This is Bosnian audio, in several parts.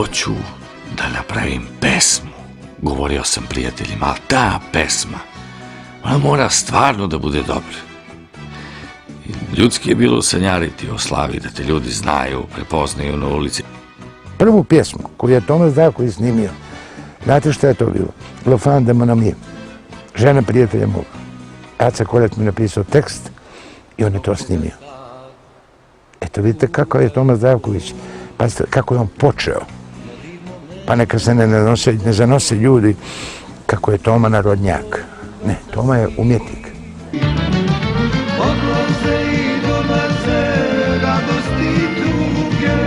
hoću da napravim pesmu. Govorio sam prijateljima, ali ta pesma, ona mora stvarno da bude dobra. Ljudski je bilo sanjariti o slavi, da te ljudi znaju, prepoznaju na ulici. Prvu pjesmu koju je Toma Zdravković snimio, znate šta je to bilo? L'enfant de mon ami, žena prijatelja mog. Aca Koljak mi napisao tekst i on je to snimio. Eto vidite kako je Toma Zdravković, pazite kako je on počeo. Pa neka se ne zanose ljudi kako je Toma narodnjak. Ne, Toma je umjetnik. Odlaze i dolaze radosti i tuge,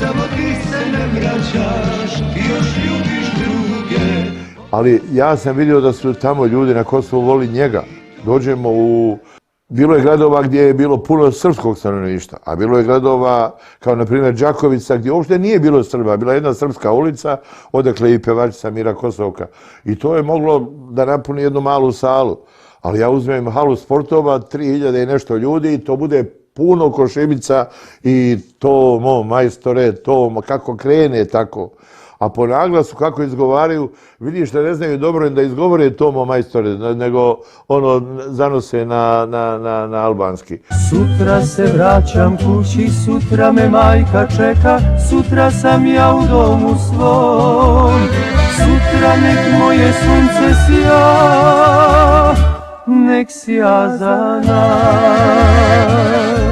samo ti se ne vraćaš i još ljubiš druge. Ali ja sam vidio da su tamo ljudi na Kosovu voli njega. Dođemo u... Bilo je gradova gdje je bilo puno srpskog stanovništva, a bilo je gradova kao na primjer Đakovica gdje uopšte nije bilo Srba, bila jedna srpska ulica, odakle i pevačica Mira Kosovka. I to je moglo da napuni jednu malu salu. Ali ja uzmem halu sportova, 3000 i nešto ljudi i to bude puno košimica i to majstore, to kako krene tako. A po naglasu kako izgovaraju, vidiš da ne znaju dobro da izgovore to majstore, nego zanose na albanski. Sutra se vraćam kući, sutra me majka čeka, sutra sam ja u domu svom. Sutra nek moje sunce sija, nek sija za nas.